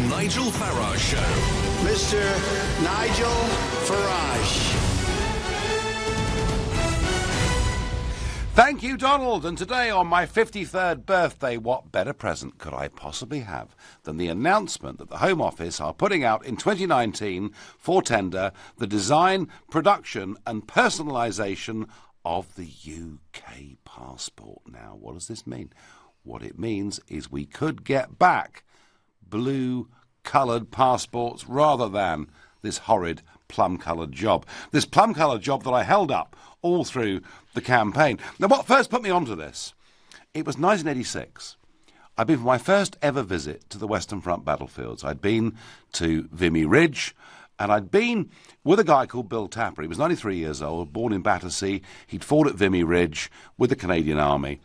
Nigel Farage Show. Mr. Nigel Farage. Thank you, Donald. And today, on my 53rd birthday, what better present could I possibly have than the announcement that the Home Office are putting out in 2019 for tender the design, production and personalisation of the UK passport. Now, what does this mean? What it means is we could get back blue-coloured passports rather than this horrid plum-coloured job. This plum-coloured job that I held up all through the campaign. Now, what first put me onto this? It was 1986. I'd been for my first ever visit to the Western Front battlefields. I'd been to Vimy Ridge, and I'd been with a guy called Bill Tapper. He was 93 years old, born in Battersea. He'd fought at Vimy Ridge with the Canadian Army.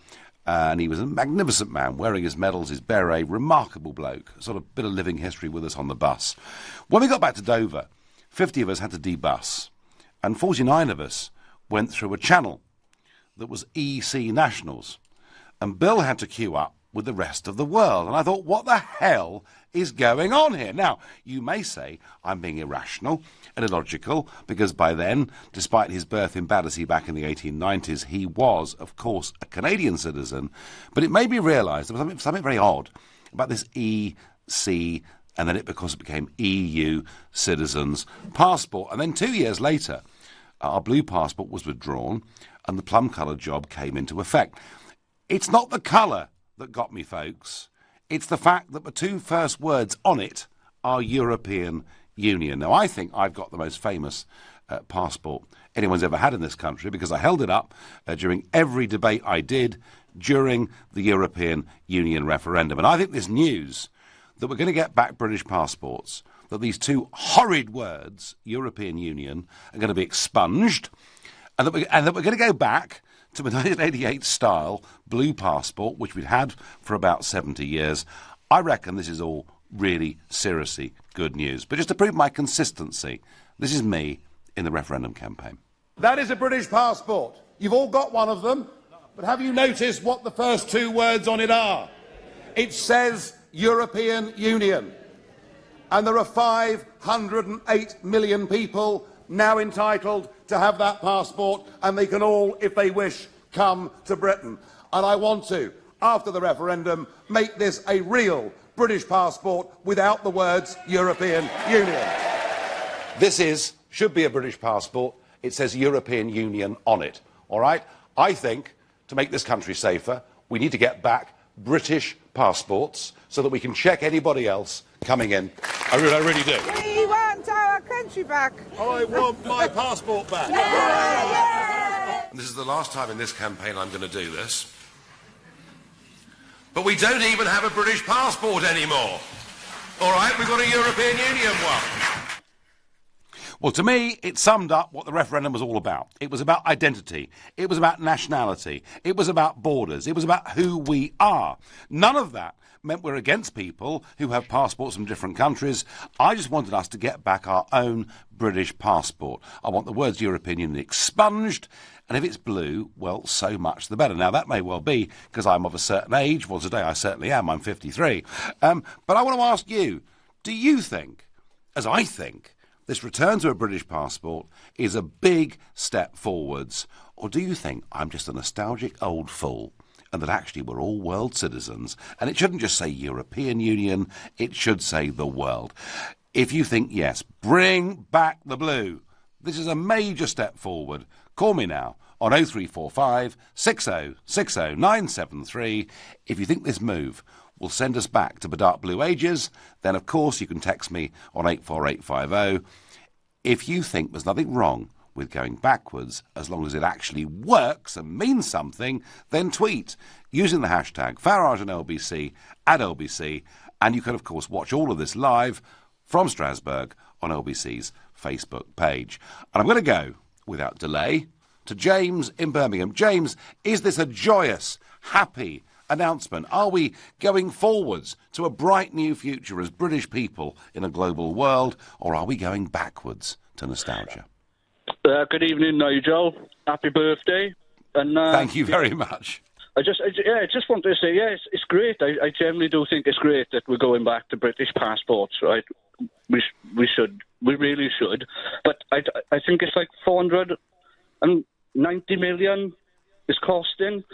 And he was a magnificent man, wearing his medals, his beret, remarkable bloke, sort of bit of living history with us on the bus. When we got back to Dover, 50 of us had to debus, and 49 of us went through a channel that was EC nationals, and Bill had to queue up with the rest of the world. And I thought, what the hell is going on here? Now, you may say I'm being irrational and illogical, because by then, despite his birth in Battersea back in the 1890s, he was, of course, a Canadian citizen. But it made me realise there was something very odd about this EC, and then it became EU citizens passport. And then 2 years later, our blue passport was withdrawn and the plum-coloured job came into effect. It's not the colour that got me, folks. It's the fact that the two first words on it are European Union. Now, I think I've got the most famous passport anyone's ever had in this country, because I held it up during every debate I did during the European Union referendum. And I think this news that we're going to get back British passports, that these two horrid words, European Union, are going to be expunged, and that we're going to go back to the 1988 style blue passport, which we'd had for about 70 years. I reckon this is all really seriously good news. But just to prove my consistency, this is me in the referendum campaign. That is a British passport. You've all got one of them, but have you noticed what the first two words on it are? It says European Union. And there are 508 million people now entitled to have that passport, and they can all, if they wish, come to Britain. And I want to, after the referendum, make this a real British passport without the words European Union. This should be a British passport. It says European Union on it, all right? I think, to make this country safer, we need to get back British passports so that we can check anybody else coming in. I really do. We want our country back. I want my passport back. Yeah. This is the last time in this campaign I'm going to do this. But we don't even have a British passport anymore. All right, we've got a European Union one. Well, to me, it summed up what the referendum was all about. It was about identity. It was about nationality. It was about borders. It was about who we are. None of that meant we're against people who have passports from different countries. I just wanted us to get back our own British passport. I want the words European Union expunged, and if it's blue, well, so much the better. Now, that may well be because I'm of a certain age. Well, today I certainly am. I'm 53. But I want to ask you, do you think, as I think, this return to a British passport is a big step forwards, or do you think I'm just a nostalgic old fool and that actually we're all world citizens and it shouldn't just say European Union, it should say the world? If you think yes, bring back the blue. This is a major step forward. Call me now on 0345 6060 973 if you think this move will send us back to the dark blue ages. Then, of course, you can text me on 84850. If you think there's nothing wrong with going backwards, as long as it actually works and means something, then tweet using the hashtag Farage and LBC at LBC. And you can, of course, watch all of this live from Strasbourg on LBC's Facebook page. And I'm going to go, without delay, to James in Birmingham. James, is this a joyous, happy announcement? Are we going forwards to a bright new future as British people in a global world, or are we going backwards to nostalgia? Good evening, Nigel. Happy birthday. And thank you very much. I just want to say, yes, it's great. I generally do think it's great that we're going back to British passports, right? We really should. But I think it's like 490 million is costing.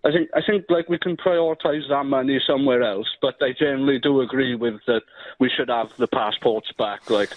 I think like we can prioritise that money somewhere else. But I generally do agree with that. We should have the passports back. Like,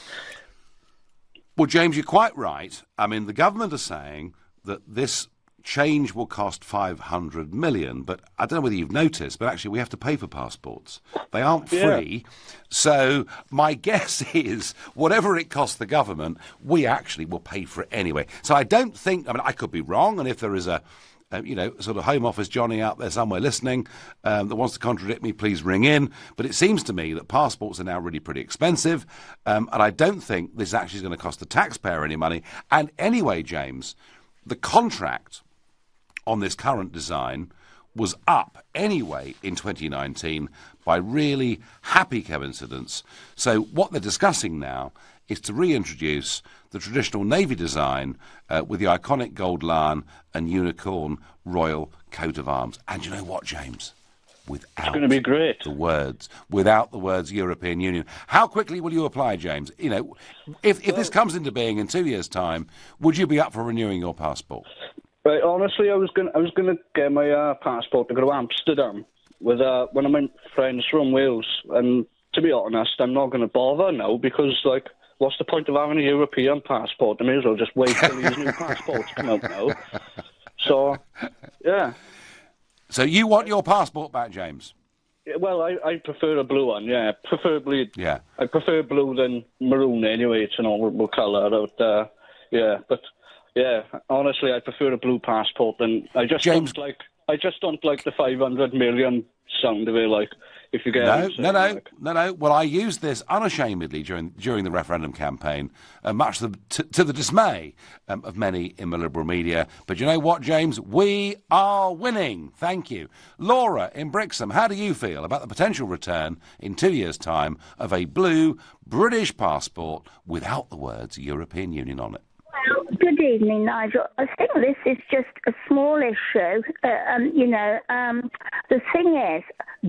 well, James, you're quite right. I mean, the government are saying that this change will cost 500 million, but I don't know whether you've noticed, but actually we have to pay for passports. They aren't free. Yeah. So my guess is whatever it costs the government, we actually will pay for it anyway. So I don't think, I mean, I could be wrong, and if there is a sort of Home Office Johnny out there somewhere listening that wants to contradict me, please ring in. But it seems to me that passports are now really pretty expensive, and I don't think this actually is going to cost the taxpayer any money. And anyway, James, the contract on this current design was up anyway in 2019 by really happy coincidence. So what they're discussing now is to reintroduce the traditional Navy design with the iconic gold lion and unicorn royal coat of arms. And you know what, James? Without it's going to be great. Without the words European Union. How quickly will you apply, James? You know, if this comes into being in 2 years' time, would you be up for renewing your passport? Right, honestly, I was gonna get my passport to go to Amsterdam with one of my friends from Wales, and to be honest, I'm not going to bother now because, like, what's the point of having a European passport? I may as well just wait till these new passports come out now. So, yeah. So you want your passport back, James? Yeah, well, I prefer a blue one, yeah. Preferably, yeah. I prefer blue than maroon anyway. It's an honourable colour. Yeah, but... Yeah, honestly, I prefer a blue passport, and I just don't like the 500 million sound of it. Like, if you get no. Well, I used this unashamedly during the referendum campaign, much to the dismay of many in the Liberal media. But you know what, James? We are winning. Thank you, Laura in Brixham. How do you feel about the potential return in 2 years' time of a blue British passport without the words European Union on it? Good evening, Nigel. I think this is just a small issue. The thing is,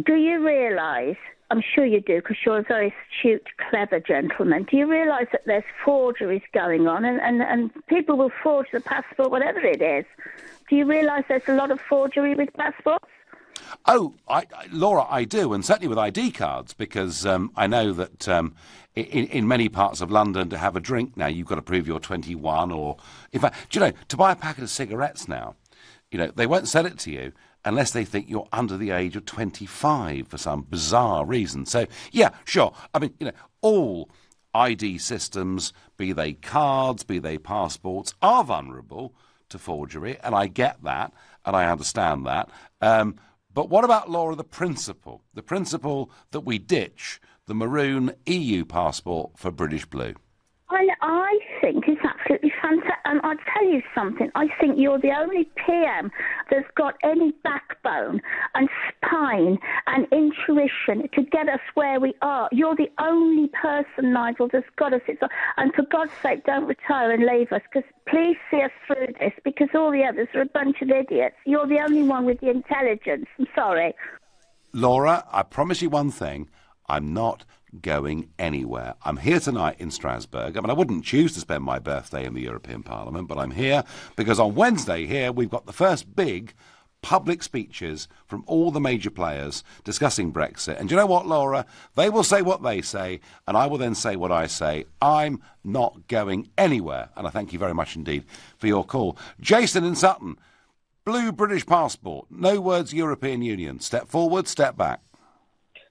do you realise, I'm sure you do because you're a very astute, clever gentleman, do you realise that there's forgeries going on and people will forge the passport, whatever it is? Do you realise there's a lot of forgery with passports? Oh, Laura, I do, and certainly with ID cards, because I know that in many parts of London to have a drink now, you've got to prove you're 21, or in fact, do you know, to buy a packet of cigarettes now, you know, they won't sell it to you unless they think you're under the age of 25 for some bizarre reason. So, yeah, sure. I mean, you know, all ID systems, be they cards, be they passports, are vulnerable to forgery, and I get that, and I understand that. But what about, Laura, the principle that we ditch the maroon EU passport for British blue? I think it's absolutely fantastic. And I'll tell you something. I think you're the only PM that's got any backbone and spine and intuition to get us where we are. You're the only person, Nigel, that's got us. And for God's sake, don't retire and leave us, because please see us through this, because all the others are a bunch of idiots. You're the only one with the intelligence. I'm sorry. Laura, I promise you one thing. I'm not going anywhere. I'm here tonight in Strasbourg. I mean, I wouldn't choose to spend my birthday in the European Parliament, but I'm here because on Wednesday here we've got the first big public speeches from all the major players discussing Brexit. And do you know what, Laura? They will say what they say, and I will then say what I say. I'm not going anywhere. And I thank you very much indeed for your call. Jason in Sutton, blue British passport, no words European Union. Step forward, step back.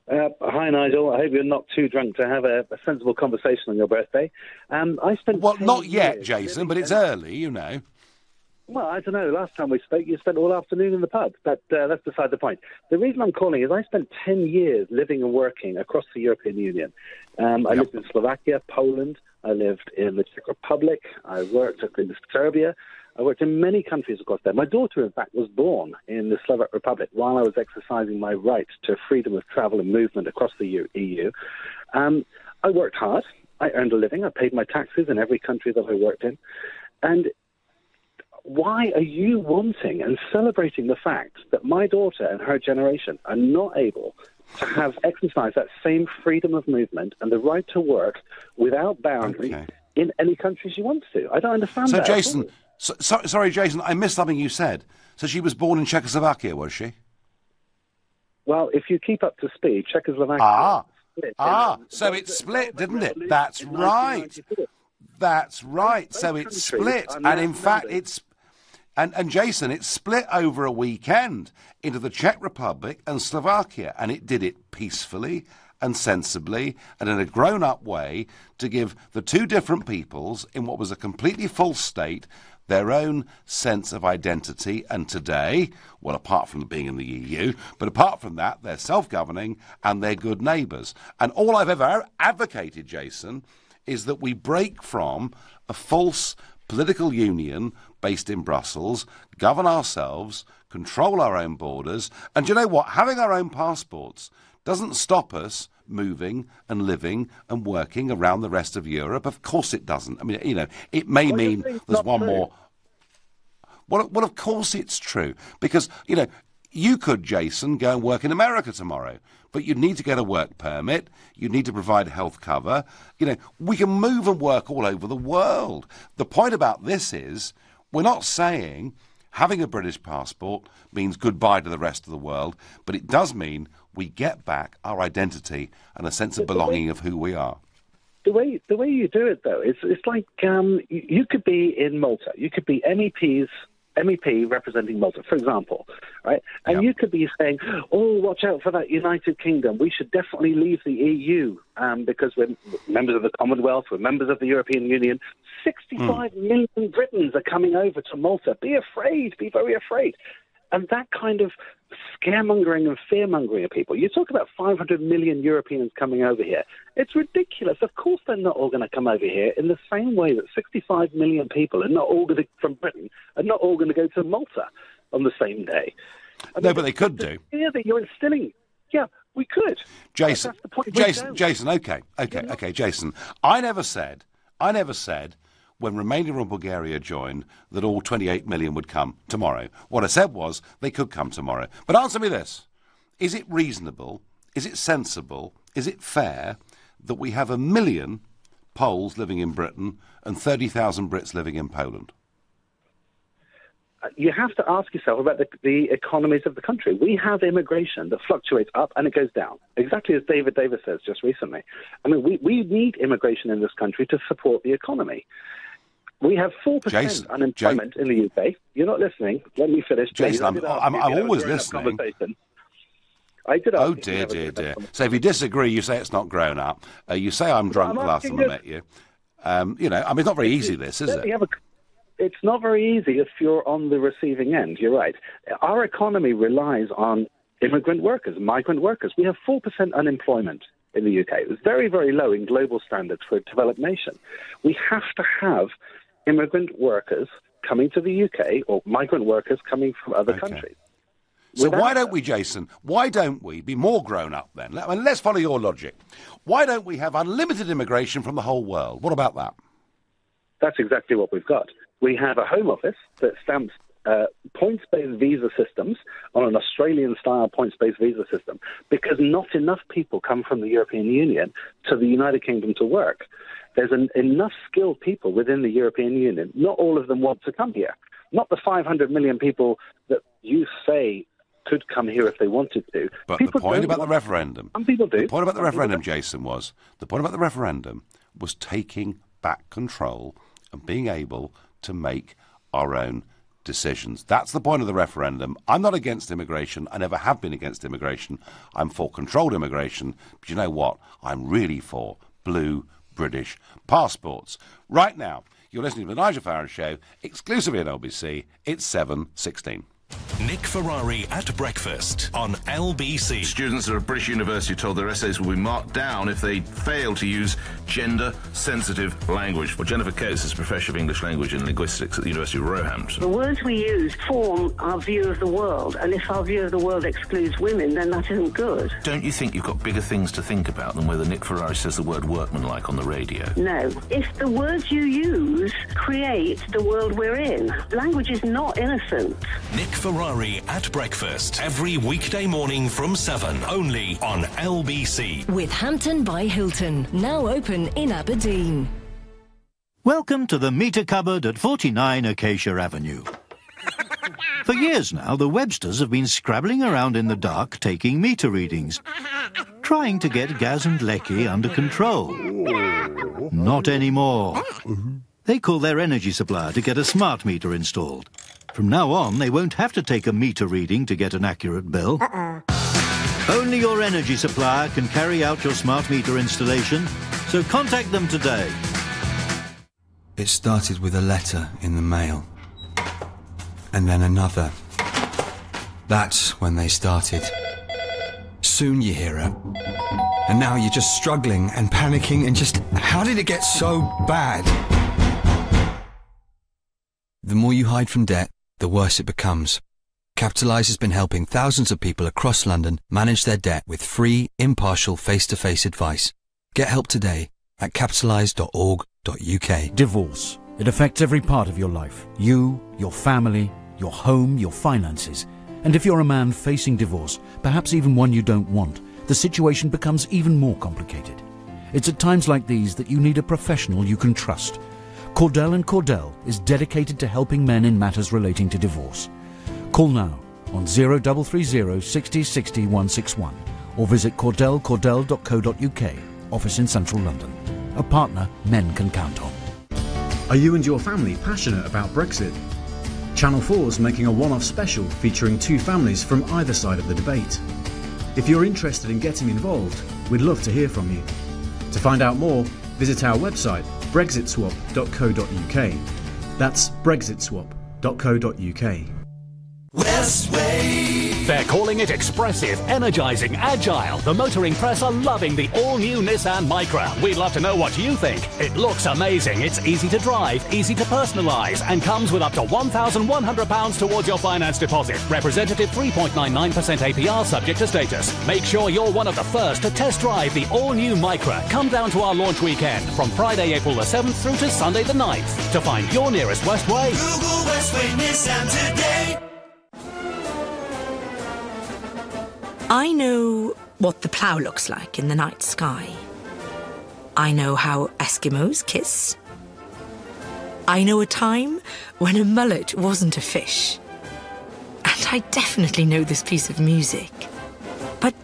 Hi, Nigel. I hope you're not too drunk to have a sensible conversation on your birthday. I spent not yet, Jason, but it's early, you know. Well, I don't know. Last time we spoke, you spent all afternoon in the pub. But that's beside the point. The reason I'm calling is I spent 10 years living and working across the European Union. I lived in Slovakia, Poland. I lived in the Czech Republic. I worked in Serbia. I worked in many countries across there. My daughter, in fact, was born in the Slovak Republic while I was exercising my right to freedom of travel and movement across the EU. I worked hard. I earned a living. I paid my taxes in every country that I worked in. And why are you wanting and celebrating the fact that my daughter and her generation are not able to have exercised that same freedom of movement and the right to work without boundary in any country she wants to? I don't understand that. So, Jason, sorry, Jason, I missed something you said. So she was born in Czechoslovakia, was she? Well, if you keep up to speed, Czechoslovakia... So it split, didn't it? That's right. That's right. So it split. And in fact, it's... And Jason, it split over a weekend into the Czech Republic and Slovakia. And it did it peacefully and sensibly and in a grown-up way to give the two different peoples in what was a completely false state their own sense of identity. And today, well, apart from being in the EU, but apart from that, they're self-governing and they're good neighbours. And all I've ever advocated, Jason, is that we break from a false political union based in Brussels, govern ourselves, control our own borders, and you know what? Having our own passports doesn't stop us moving and living and working around the rest of Europe. Of course it doesn't. I mean, you know, it may mean there's one more... Well, of course it's true. Because, you know, you could, Jason, go and work in America tomorrow, but you'd need to get a work permit, you'd need to provide health cover. You know, we can move and work all over the world. The point about this is, we're not saying having a British passport means goodbye to the rest of the world, but it does mean we get back our identity and a sense of belonging of who we are. The way you do it, though, it's like you could be in Malta. You could be MEP representing Malta, for example, right? And you could be saying, oh, watch out for that United Kingdom. We should definitely leave the EU because we're members of the Commonwealth, we're members of the European Union. 65 million Britons are coming over to Malta. Be afraid, be very afraid. And that kind of scaremongering and fearmongering of people. You talk about 500 million Europeans coming over here. It's ridiculous. Of course they're not all going to come over here in the same way that 65 million people are not all going to, from Britain, are not all going to go to Malta on the same day. I mean, no, but they could do. Fear that you're instilling. Yeah, we could. Jason, that's the point. Jason, okay, Jason. I never said when Romania and Bulgaria joined that all 28 million would come tomorrow. What I said was they could come tomorrow. But answer me this. Is it reasonable, is it sensible, is it fair that we have 1 million Poles living in Britain and 30,000 Brits living in Poland? You have to ask yourself about the economies of the country. We have immigration that fluctuates up and it goes down, exactly as David Davis says just recently. I mean, we need immigration in this country to support the economy. We have 4% unemployment in the UK. You're not listening. Let me finish. Jason, I'm always listening. I did. Oh, dear. So if you disagree, you say it's not grown up. You say I'm drunk the last time I met you. You know, I mean, it's not very easy, this, is it? It's not very easy if you're on the receiving end. You're right. Our economy relies on immigrant workers, migrant workers. We have 4% unemployment in the UK. It's very, very low in global standards for a developed nation. We have to have immigrant workers coming to the UK or migrant workers coming from other countries. So why don't we, Jason, why don't we be more grown up then? I mean, let's follow your logic. Why don't we have unlimited immigration from the whole world? What about that? That's exactly what we've got. We have a Home Office that stamps points-based visa systems on an Australian-style points-based visa system because not enough people come from the European Union to the United Kingdom to work. There's enough skilled people within the European Union. Not all of them want to come here. Not the 500 million people that you say could come here if they wanted to. But the point about the referendum... Some people do. The point about the referendum, Jason, was taking back control and being able to make our own decisions. That's the point of the referendum. I'm not against immigration. I never have been against immigration. I'm for controlled immigration. But you know what? I'm really for blue British passports. Right now, you're listening to the Nigel Farage Show, exclusively on LBC. It's 7:16. Nick Ferrari at breakfast on LBC. Students at a British university told their essays will be marked down if they fail to use gender-sensitive language. Well, Jennifer Coates is Professor of English Language and Linguistics at the University of Roehampton. The words we use form our view of the world, and if our view of the world excludes women, then that isn't good. Don't you think you've got bigger things to think about than whether Nick Ferrari says the word workmanlike on the radio? No. If the words you use create the world we're in, language is not innocent. Nick Ferrari at breakfast every weekday morning from 7, only on LBC. With Hampton by Hilton, now open in Aberdeen. Welcome to the meter cupboard at 49 Acacia Avenue. For years now, the Websters have been scrabbling around in the dark taking meter readings, trying to get Gaz and Lecky under control. Not anymore. They call their energy supplier to get a smart meter installed. From now on, they won't have to take a meter reading to get an accurate bill. Only your energy supplier can carry out your smart meter installation, so contact them today. It started with a letter in the mail. And then another. That's when they started. Soon you hear her. And now you're just struggling and panicking and just... How did it get so bad? The more you hide from debt, the worse it becomes. Capitalise has been helping thousands of people across London manage their debt with free, impartial, face-to-face advice. Get help today at capitalise.org.uk. Divorce. It affects every part of your life. You, your family, your home, your finances. And if you're a man facing divorce, perhaps even one you don't want, the situation becomes even more complicated. It's at times like these that you need a professional you can trust. Cordell & Cordell is dedicated to helping men in matters relating to divorce. Call now on 0330 60 60 161 or visit cordell.co.uk, office in central London. A partner men can count on. Are you and your family passionate about Brexit? Channel 4's making a one-off special featuring two families from either side of the debate. If you're interested in getting involved, we'd love to hear from you. To find out more, visit our website brexitswap.co.uk. That's brexitswap.co.uk. Westway. They're calling it expressive, energising, agile. The motoring press are loving the all-new Nissan Micra. We'd love to know what you think. It looks amazing. It's easy to drive, easy to personalise, and comes with up to £1,100 towards your finance deposit. Representative 3.99% APR subject to status. Make sure you're one of the first to test drive the all-new Micra. Come down to our launch weekend from Friday, April the 7th through to Sunday the 9th. To find your nearest Westway, Google Westway Nissan today. I know what the plough looks like in the night sky. I know how Eskimos kiss. I know a time when a mullet wasn't a fish. And I definitely know this piece of music. But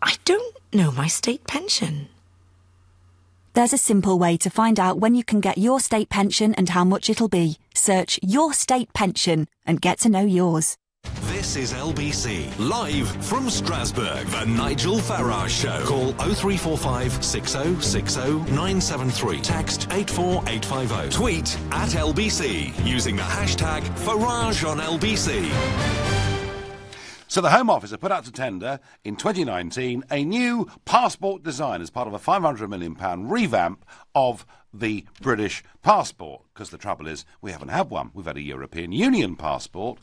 I don't know my state pension. There's a simple way to find out when you can get your state pension and how much it'll be. Search Your State Pension and get to know yours. This is LBC, live from Strasbourg, the Nigel Farage Show. Call 0345 6060 973. Text 84850. Tweet at LBC using the hashtag Farage on LBC. So the Home Office have put out to tender in 2019 a new passport design as part of a £500 million revamp of the British passport. Because the trouble is, we haven't had one. We've had a European Union passport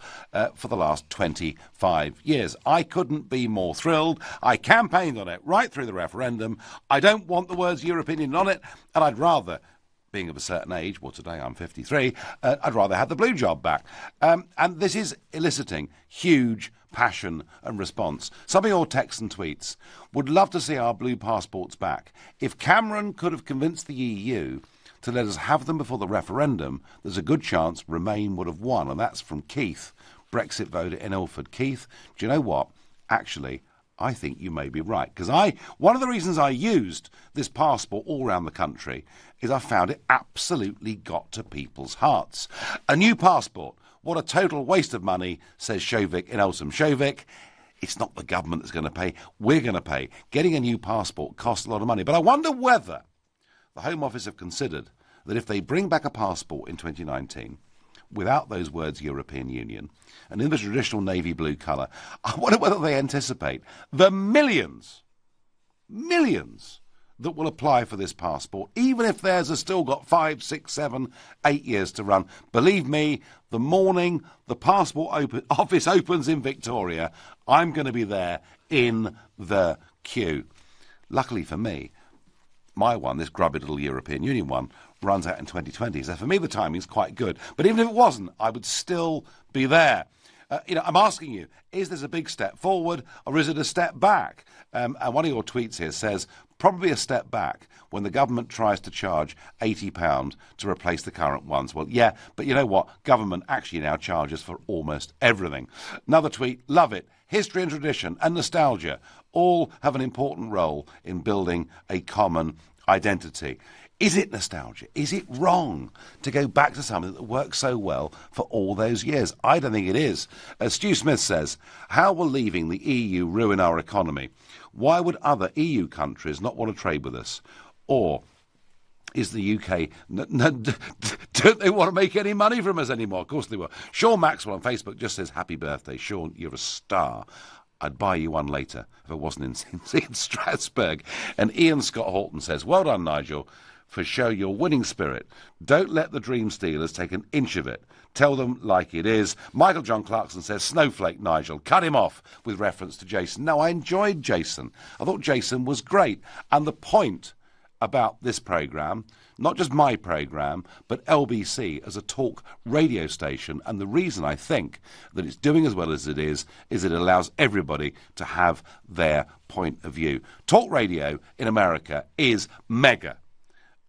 for the last 25 years. I couldn't be more thrilled. I campaigned on it right through the referendum. I don't want the words European Union on it, and I'd rather, being of a certain age, well, today I'm 53, I'd rather have the blue job back. And this is eliciting huge passion and response. Some of your texts and tweets would love to see our blue passports back. If Cameron could have convinced the EU to let us have them before the referendum, there's a good chance Remain would have won. And that's from Keith, Brexit voter in Ilford. Keith, do you know what? Actually, I think you may be right. Because one of the reasons I used this passport all around the country is I found it absolutely got to people's hearts. A new passport. What a total waste of money, says Shovik in Elsham. Shovik, it's not the government that's going to pay. We're going to pay. Getting a new passport costs a lot of money. But I wonder whether the Home Office have considered that if they bring back a passport in 2019, without those words European Union and in the traditional navy blue colour, I wonder whether they anticipate the millions that will apply for this passport, even if theirs has still got 5, 6, 7, 8 years to run. Believe me, the morning the passport office opens in Victoria, I'm going to be there in the queue. Luckily for me, my one, this grubby little European Union one, runs out in 2020. So for me, the timing's quite good. But even if it wasn't, I would still be there. I'm asking you, is this a big step forward or is it a step back? And one of your tweets here says, probably a step back when the government tries to charge £80 to replace the current ones. Well, yeah, but you know what? Government actually now charges for almost everything. Another tweet, love it. History and tradition and nostalgia all have an important role in building a common identity. Is it nostalgia? Is it wrong to go back to something that worked so well for all those years? I don't think it is. As Stu Smith says, how will leaving the EU ruin our economy? Why would other EU countries not want to trade with us? Or is the UK... don't they want to make any money from us anymore? Of course they will. Sean Maxwell on Facebook just says, happy birthday. Sean, you're a star. I'd buy you one later if it wasn't in Strasbourg. And Ian Scott Horton says, well done, Nigel, for show your winning spirit. Don't let the dream stealers take an inch of it. Tell them like it is. Michael John Clarkson says, snowflake Nigel, cut him off, with reference to Jason. No, I enjoyed Jason. I thought Jason was great. And the point about this programme, not just my programme, but LBC as a talk radio station, and the reason I think that it's doing as well as it is it allows everybody to have their point of view. Talk radio in America is mega.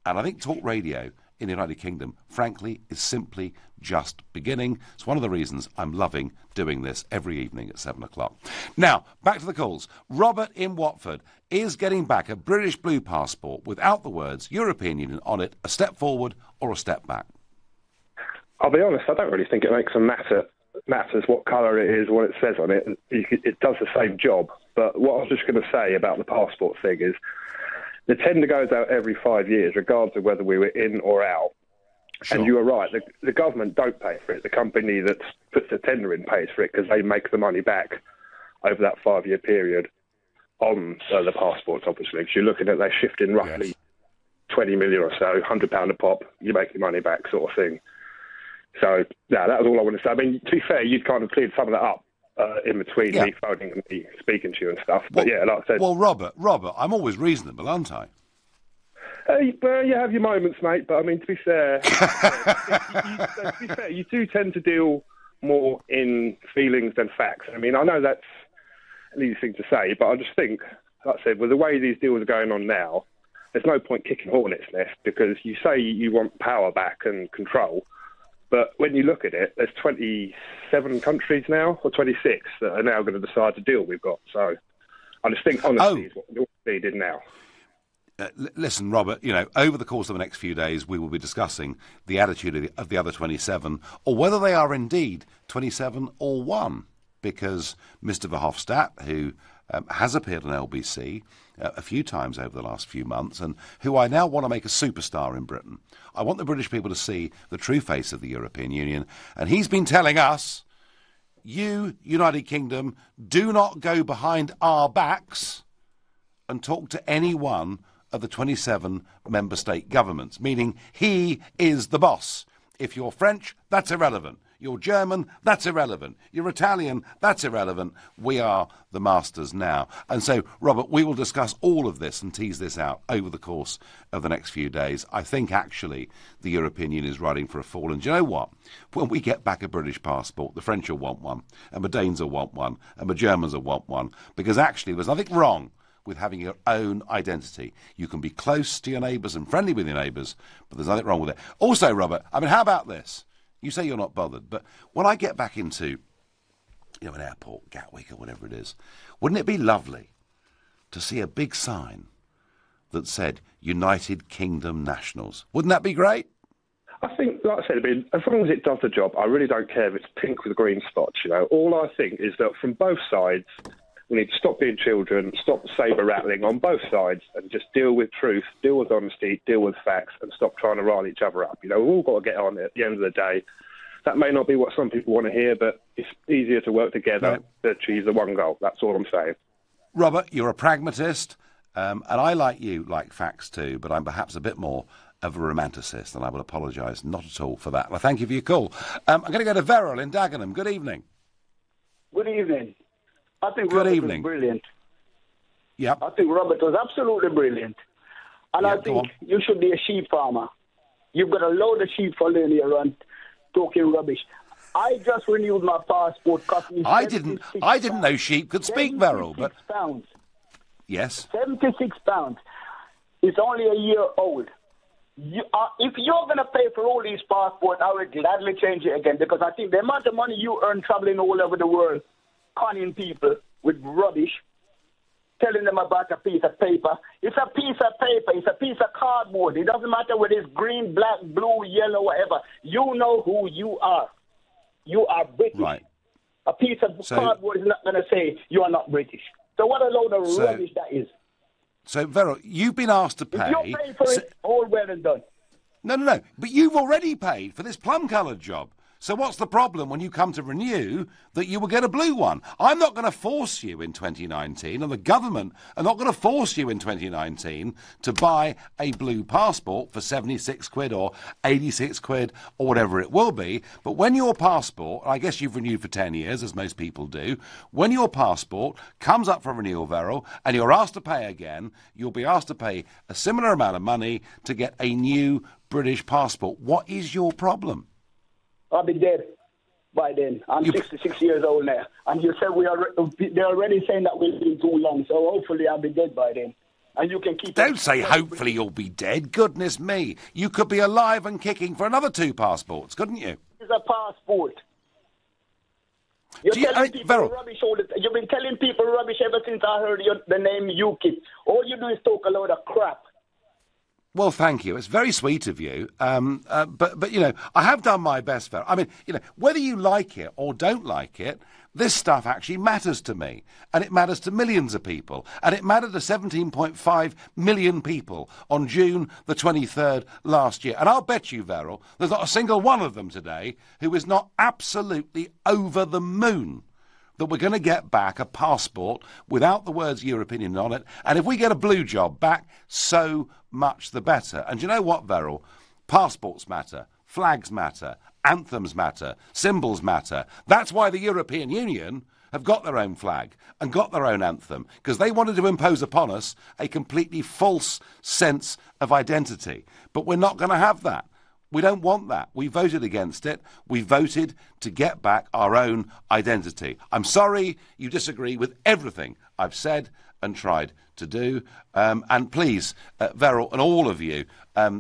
And I think talk radio in the United Kingdom, frankly, is simply just beginning. It's one of the reasons I'm loving doing this every evening at 7 o'clock. Now, back to the calls. Robert in Watford is getting back a British blue passport without the words European Union on it, a step forward or a step back. I'll be honest, I don't really think it makes a matters what colour it is, what it says on it. It does the same job. But what I was just going to say about the passport thing is the tender goes out every 5 years, regardless of whether we were in or out. Sure. And you are right, the government don't pay for it. The company that puts the tender in pays for it because they make the money back over that 5-year period on the passports, obviously. Because you're looking at, they're shifting roughly 20 million or so, £100 a pop, you make your money back sort of thing. So, yeah, that was all I wanted to say. I mean, to be fair, you'd kind of cleared some of that up in between me phoning and me speaking to you and stuff. But yeah, like I said... Well, Robert, I'm always reasonable, aren't I? Well, you have your moments, mate, but I mean, to be fair, you do tend to deal more in feelings than facts. I mean, I know that's an easy thing to say, but I just think, like I said, with the way these deals are going on now, there's no point kicking hornets' nest because you say you want power back and control, but when you look at it, there's 27 countries now, or 26, that are now going to decide the deal we've got. So I just think honesty is what we needed now. Listen, Robert, over the course of the next few days, we will be discussing the attitude of the other 27, or whether they are indeed 27 or 1, because Mr. Verhofstadt, who has appeared on LBC a few times over the last few months, and who I now want to make a superstar in Britain. I want the British people to see the true face of the European Union, and he's been telling us, you, United Kingdom, do not go behind our backs and talk to anyone of the 27 member state governments, meaning he is the boss. If you're French, that's irrelevant. You're German, that's irrelevant. You're Italian, that's irrelevant. We are the masters now. And so, Robert, we will discuss all of this and tease this out over the course of the next few days. I think, actually, the European Union is riding for a fall. And do you know what? When we get back a British passport, the French will want one, and the Danes will want one, and the Germans will want one, because actually there's nothing wrong with having your own identity. You can be close to your neighbours and friendly with your neighbours, but there's nothing wrong with it. Also, Robert, I mean, how about this? You say you're not bothered, but when I get back into, an airport, Gatwick or whatever it is, wouldn't it be lovely to see a big sign that said United Kingdom Nationals? Wouldn't that be great? I think, like I said, as long as it does the job, I really don't care if it's pink with green spots, All I think is that from both sides, we need to stop being children, stop the sabre rattling on both sides, and just deal with truth, deal with honesty, deal with facts, and stop trying to rile each other up. We've all got to get on at the end of the day. That may not be what some people want to hear, but it's easier to work together to achieve the one goal. That's all I'm saying. Robert, you're a pragmatist, and I, like you, like facts too, but I'm perhaps a bit more of a romanticist, and I will apologise not at all for that. Well, thank you for your call. I'm going to go to Verrill in Dagenham. Good evening. Good evening. I think Good Robert evening. was brilliant. Yeah. I think Robert was absolutely brilliant. And I think you should be a sheep farmer. You've got a load of sheep following you around talking rubbish. I just renewed my passport. Cost me I didn't know sheep could speak, Verrill, but... £76. Yes. £76. It's only a year old. If you're going to pay for all these passports, I would gladly change it again, because I think the amount of money you earn traveling all over the world, conning people with rubbish, telling them about a piece of paper. It's a piece of paper. It's a piece of cardboard. It doesn't matter whether it's green, black, blue, yellow, whatever. You know who you are. You are British. Right. A piece of cardboard is not going to say you are not British. So what a load of rubbish that is. So, Verrill, you've been asked to pay... If you pay for it, all well and done. No. But you've already paid for this plum-coloured job. So what's the problem when you come to renew that you will get a blue one? I'm not going to force you in 2019, and the government are not going to force you in 2019 to buy a blue passport for 76 quid or 86 quid or whatever it will be. But when your passport, I guess you've renewed for 10 years, as most people do, when your passport comes up for renewal, Verrill, and you're asked to pay again, you'll be asked to pay a similar amount of money to get a new British passport. What is your problem? I'll be dead by then. I'm 66 years old now. And you said they're already saying that we've been too long, so hopefully I'll be dead by then. And you can keep... Don't say hopefully you'll be dead. Goodness me. You could be alive and kicking for another 2 passports, couldn't you? It's a passport. You've been telling people rubbish ever since I heard the name UKIP. All you do is talk a load of crap. Well, thank you. It's very sweet of you. But you know, I have done my best, Verrill. I mean, you know, whether you like it or don't like it, this stuff actually matters to me. And it matters to millions of people. And it mattered to 17.5 million people on June the 23rd last year. And I'll bet you, Verrill, there's not a single one of them today who is not absolutely over the moon that we're going to get back a passport without the words European on it. And if we get a blue job back, so much the better. And you know what, Verrill? Passports matter, flags matter, anthems matter, symbols matter. That's why the European Union have got their own flag and got their own anthem, because they wanted to impose upon us a completely false sense of identity. But we're not going to have that. We don't want that. We voted against it. We voted to get back our own identity. I'm sorry you disagree with everything I've said and tried to do. And please, Verrill and all of you,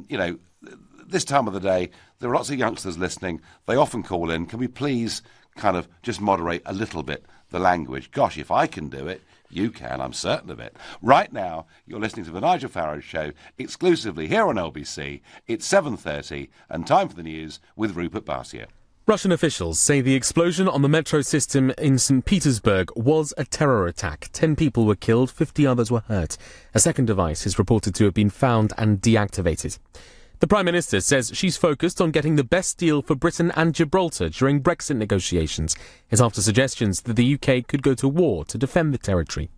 you know, this time of the day, there are lots of youngsters listening. They often call in. Can we please kind of just moderate a little bit the language? Gosh, if I can do it, you can, I'm certain of it. Right now, you're listening to the Nigel Farage Show, exclusively here on LBC. It's 7:30, and time for the news with Rupert Bartier. Russian officials say the explosion on the metro system in St. Petersburg was a terror attack. 10 people were killed, 50 others were hurt. A second device is reported to have been found and deactivated. The Prime Minister says she's focused on getting the best deal for Britain and Gibraltar during Brexit negotiations. It's after suggestions that the UK could go to war to defend the territory.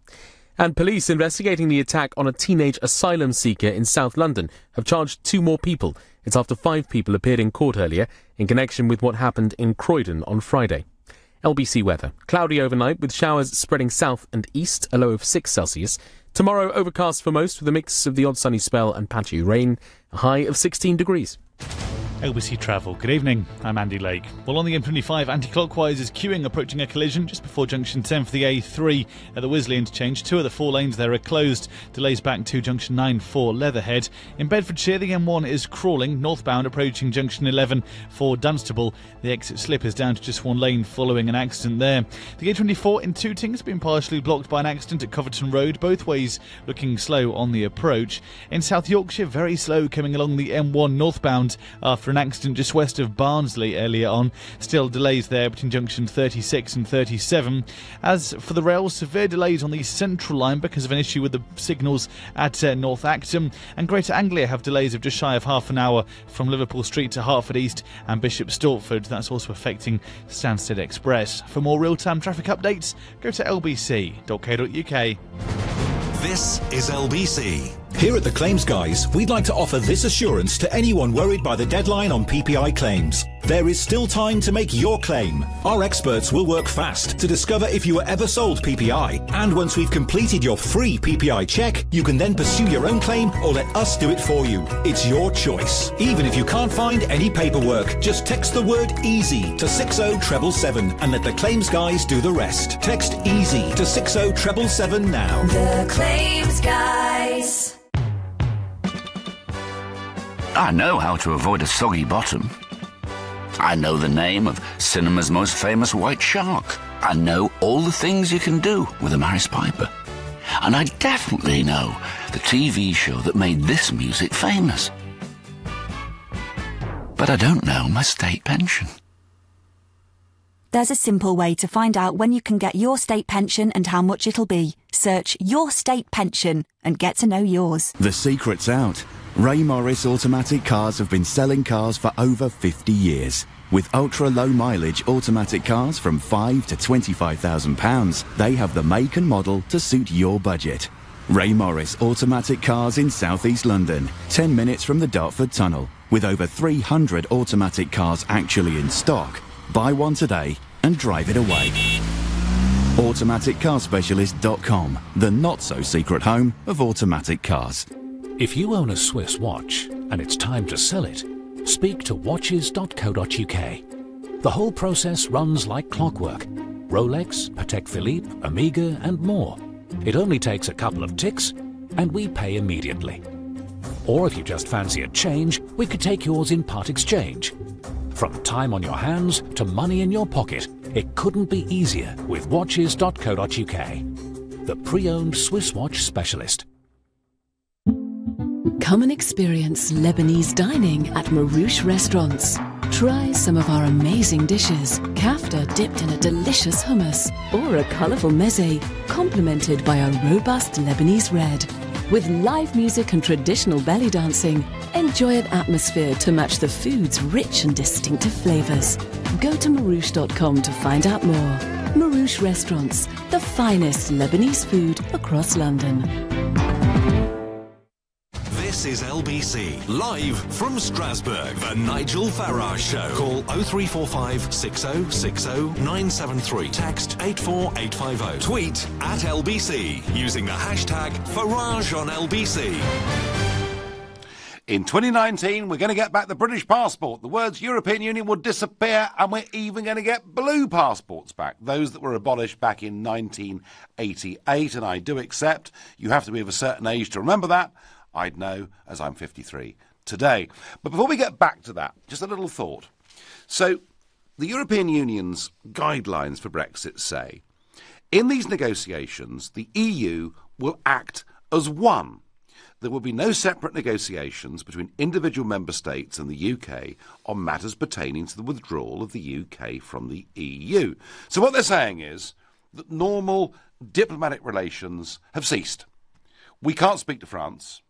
And police investigating the attack on a teenage asylum seeker in South London have charged 2 more people. It's after 5 people appeared in court earlier in connection with what happened in Croydon on Friday. LBC weather. Cloudy overnight with showers spreading south and east, a low of 6 Celsius. Tomorrow overcast for most with a mix of the odd sunny spell and patchy rain, a high of 16 degrees. LBC Travel. Good evening, I'm Andy Lake. Well, on the M25, anti-clockwise is queuing approaching a collision just before junction 10 for the A3 at the Wisley interchange. 2 of the 4 lanes there are closed. Delays back to junction 9 for Leatherhead. In Bedfordshire, the M1 is crawling northbound approaching junction 11 for Dunstable. The exit slip is down to just 1 lane following an accident there. The A24 in Tooting has been partially blocked by an accident at Coverton Road, both ways looking slow on the approach. In South Yorkshire, very slow coming along the M1 northbound after after an accident just west of Barnsley earlier on. Still delays there between junction 36 and 37. As for the rail, severe delays on the Central Line because of an issue with the signals at North Acton. And Greater Anglia have delays of just shy of half an hour from Liverpool Street to Hertford East and Bishop Stortford. That's also affecting Stansted Express. For more real-time traffic updates, go to lbc.co.uk. This is LBC. Here at the Claims Guys, we'd like to offer this assurance to anyone worried by the deadline on PPI claims. There is still time to make your claim. Our experts will work fast to discover if you were ever sold PPI. And once we've completed your free PPI check, you can then pursue your own claim or let us do it for you. It's your choice. Even if you can't find any paperwork, just text the word EASY to 60777 and let the Claims Guys do the rest. Text EASY to 60777 now. The Claims Guys. I know how to avoid a soggy bottom. I know the name of cinema's most famous white shark. I know all the things you can do with a Maris Piper. And I definitely know the TV show that made this music famous. But I don't know my state pension. There's a simple way to find out when you can get your state pension and how much it'll be. Search Your State Pension and get to know yours. The secret's out. Ray Morris Automatic Cars have been selling cars for over 50 years. With ultra-low mileage automatic cars from £5,000 to £25,000, they have the make and model to suit your budget. Ray Morris Automatic Cars in South East London, 10 minutes from the Dartford Tunnel. With over 300 automatic cars actually in stock, buy one today and drive it away. AutomaticCarSpecialist.com, the not-so-secret home of automatic cars. If you own a Swiss watch and it's time to sell it, speak to watches.co.uk. The whole process runs like clockwork. Rolex, Patek Philippe, Omega and more. It only takes a couple of ticks and we pay immediately. Or if you just fancy a change, we could take yours in part exchange. From time on your hands to money in your pocket, it couldn't be easier with watches.co.uk. The pre-owned Swiss watch specialist. Come and experience Lebanese dining at Marouche Restaurants. Try some of our amazing dishes, kafta dipped in a delicious hummus, or a colourful meze, complemented by a robust Lebanese red. With live music and traditional belly dancing, enjoy an atmosphere to match the food's rich and distinctive flavours. Go to marouche.com to find out more. Marouche Restaurants, the finest Lebanese food across London. This is LBC, live from Strasbourg, the Nigel Farage Show. Call 0345 6060 973. Text 84850. Tweet at LBC using the hashtag Farage on LBC. In 2019, we're going to get back the British passport. The words European Union will disappear, and we're even going to get blue passports back, those that were abolished back in 1988. And I do accept you have to be of a certain age to remember that. I'd know, as I'm 53 today. But before we get back to that, just a little thought. So, the European Union's guidelines for Brexit say, in these negotiations, the EU will act as one. There will be no separate negotiations between individual member states and the UK on matters pertaining to the withdrawal of the UK from the EU. So what they're saying is that normal diplomatic relations have ceased. We can't speak to France,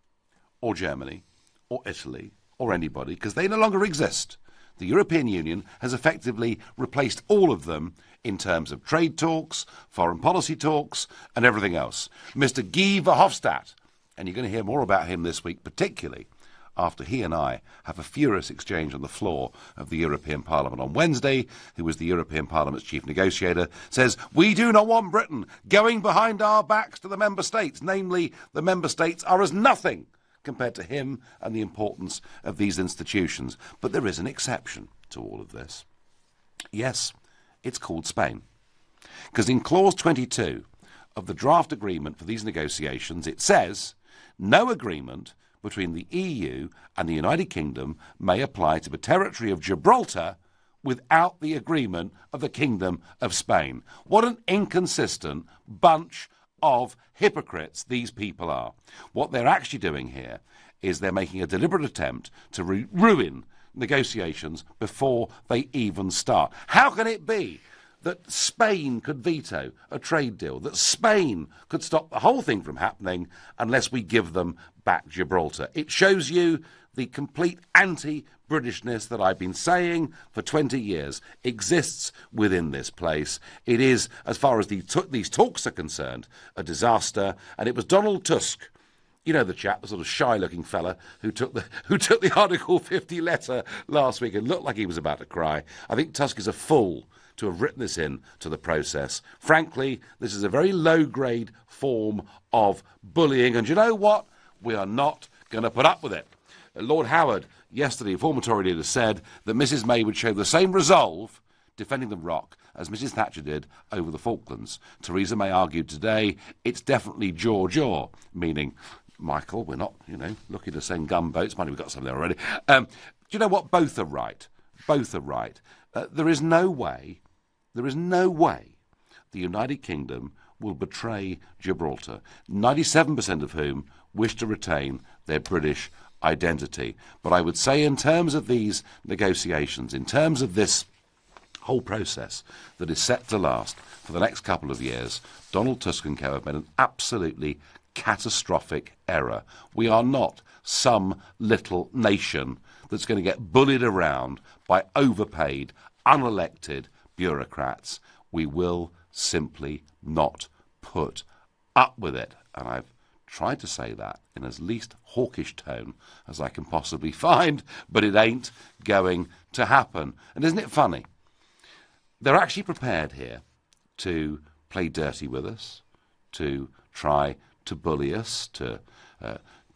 or Germany, or Italy, or anybody, because they no longer exist. The European Union has effectively replaced all of them in terms of trade talks, foreign policy talks, and everything else. Mr. Guy Verhofstadt, and you're going to hear more about him this week, particularly after he and I have a furious exchange on the floor of the European Parliament on Wednesday, who was the European Parliament's chief negotiator, says, we do not want Britain going behind our backs to the member states, namely the member states are as nothing compared to him and the importance of these institutions. But there is an exception to all of this. Yes, it's called Spain. Because in clause 22 of the draft agreement for these negotiations, it says, no agreement between the EU and the United Kingdom may apply to the territory of Gibraltar without the agreement of the Kingdom of Spain. What an inconsistent bunch of hypocrites these people are. What they're actually doing here is they're making a deliberate attempt to ruin negotiations before they even start. How can it be that Spain could veto a trade deal, that Spain could stop the whole thing from happening unless we give them back Gibraltar? It shows you the complete anti-Britishness that I've been saying for 20 years exists within this place. It is, as far as these talks are concerned, a disaster. And it was Donald Tusk, you know, the chap, the sort of shy-looking fella who took the Article 50 letter last week and looked like he was about to cry. I think Tusk is a fool to have written this in to the process. Frankly, this is a very low-grade form of bullying, and you know what? We are not going to put up with it. Lord Howard, yesterday, a former Tory leader, said that Mrs May would show the same resolve defending the Rock as Mrs Thatcher did over the Falklands. Theresa May argued today it's definitely jaw-jaw, meaning, Michael, we're not, looking to send gunboats. Money, we've got some there already. Do you know what? Both are right. Both are right. There is no way the United Kingdom will betray Gibraltar, 97% of whom wish to retain their British identity. But I would say in terms of these negotiations, in terms of this whole process that is set to last for the next couple of years, Donald Tusk and co have made an absolutely catastrophic error. We are not some little nation that's going to get bullied around by overpaid, unelected bureaucrats. We will simply not put up with it. And I've tried to say that in as least hawkish tone as I can possibly find, but it ain't going to happen. And isn't it funny? They're actually prepared here to play dirty with us, to try to bully us, to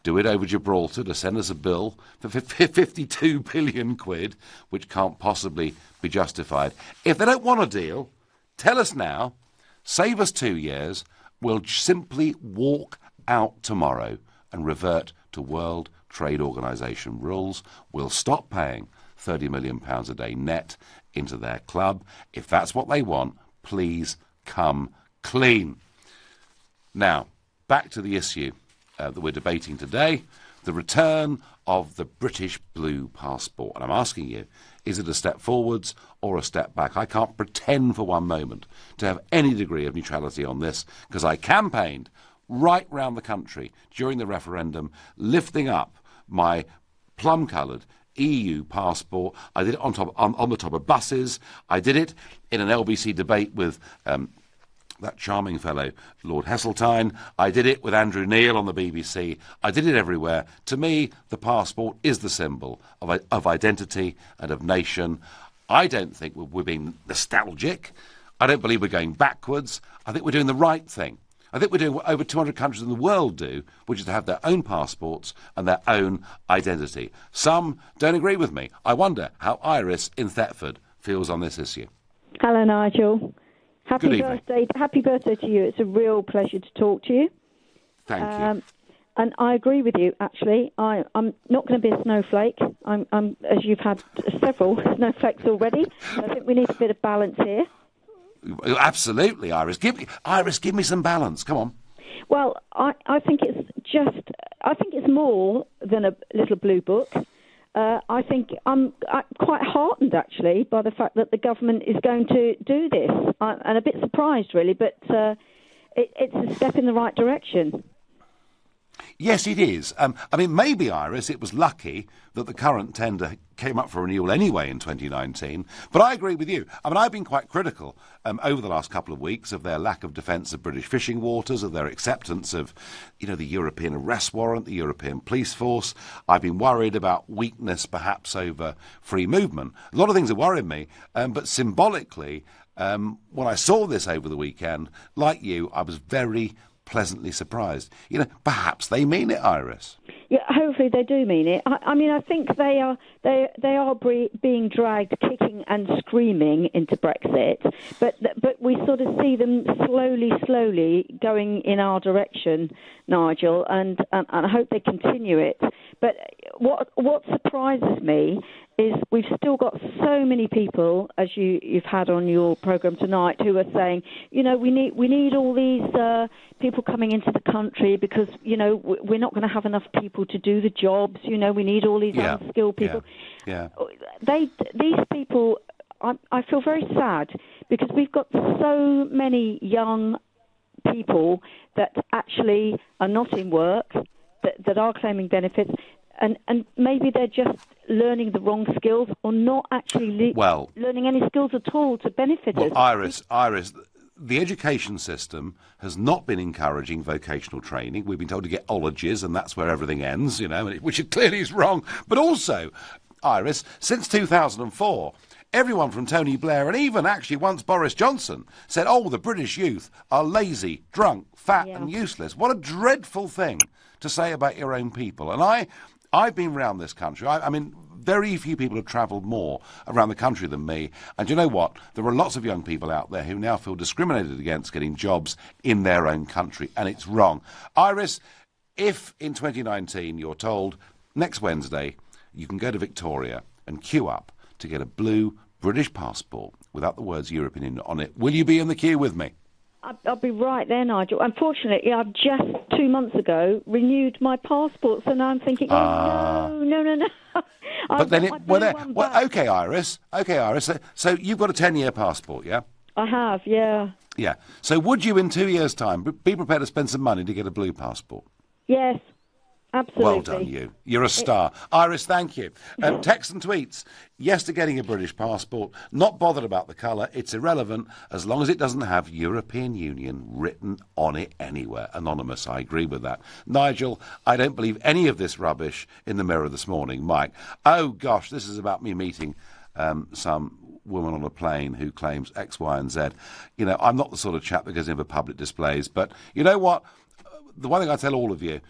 do it over Gibraltar, to send us a bill for 52 billion quid, which can't possibly be justified. If they don't want a deal, tell us now, save us 2 years, we'll simply walk out tomorrow and revert to World Trade Organization rules. We'll stop paying £30 million a day net into their club. If that's what they want, please come clean. Now, back to the issue that we're debating today, the return of the British Blue Passport. And I'm asking you, is it a step forwards or a step back? I can't pretend for one moment to have any degree of neutrality on this, because I campaigned right round the country during the referendum, lifting up my plum-coloured EU passport. I did it on the top of buses. I did it in an LBC debate with that charming fellow, Lord Heseltine. I did it with Andrew Neil on the BBC. I did it everywhere. To me, the passport is the symbol of identity and of nation. I don't think we're being nostalgic. I don't believe we're going backwards. I think we're doing the right thing. I think we're doing what over 200 countries in the world do, which is to have their own passports and their own identity. Some don't agree with me. I wonder how Iris in Thetford feels on this issue. Hello, Nigel. Good evening. Happy birthday to you. It's a real pleasure to talk to you. Thank you. And I agree with you, actually. I'm not going to be a snowflake. I'm as you've had several snowflakes already. I think we need a bit of balance here. Absolutely, Iris. Give me some balance. Come on. Well, I think it's more than a little blue book. I think I'm quite heartened, actually, by the fact that the government is going to do this. I'm a bit surprised, really, but it's a step in the right direction. Yes, it is. Maybe, Iris, it was lucky that the current tender came up for renewal anyway in 2019. But I agree with you. I've been quite critical over the last couple of weeks of their lack of defence of British fishing waters, of their acceptance of, the European arrest warrant, the European police force. I've been worried about weakness, perhaps, over free movement. A lot of things are worrying me, but symbolically, when I saw this over the weekend, like you, I was very pleasantly surprised. Perhaps they mean it, Iris. Yeah, hopefully they do mean it. I think they are being dragged kicking and screaming into Brexit, but we sort of see them slowly going in our direction, Nigel, and I hope they continue it. But what surprises me is we've still got so many people, as you've had on your programme tonight, who are saying, we need all these people coming into the country because, we're not going to have enough people to do the jobs. We need all these unskilled people. Yeah. These people, I feel very sad because we've got so many young people that actually are not in work, that are claiming benefits. And maybe they're just learning the wrong skills or not actually learning any skills at all to benefit us. Iris, the education system has not been encouraging vocational training. We've been told to get ologies and that's where everything ends, which clearly is wrong. But also, Iris, since 2004... everyone from Tony Blair and even actually once Boris Johnson said, the British youth are lazy, drunk, fat and useless. What a dreadful thing to say about your own people. And I've been around this country. I mean, very few people have travelled more around the country than me. And you know what? There are lots of young people out there who now feel discriminated against getting jobs in their own country. And it's wrong. Iris, if in 2019 you're told next Wednesday you can go to Victoria and queue up to get a blue British passport without the words European on it, will you be in the queue with me? I'll be right there, Nigel. Unfortunately, I've just 2 months ago renewed my passport, so now I'm thinking, no. But then okay, Iris. So you've got a 10-year passport, yeah? I have, yeah. Yeah. So would you, in 2 years' time, be prepared to spend some money to get a blue passport? Yes. Absolutely. Well done, you. You're a star. Iris, thank you. Texts and tweets. Yes to getting a British passport. Not bothered about the colour. It's irrelevant as long as it doesn't have European Union written on it anywhere. Anonymous, I agree with that. Nigel, I don't believe any of this rubbish in the Mirror this morning. Mike, oh gosh, this is about me meeting some woman on a plane who claims X, Y and Z. I'm not the sort of chap that goes in for public displays, but you know what? The one thing I tell all of you...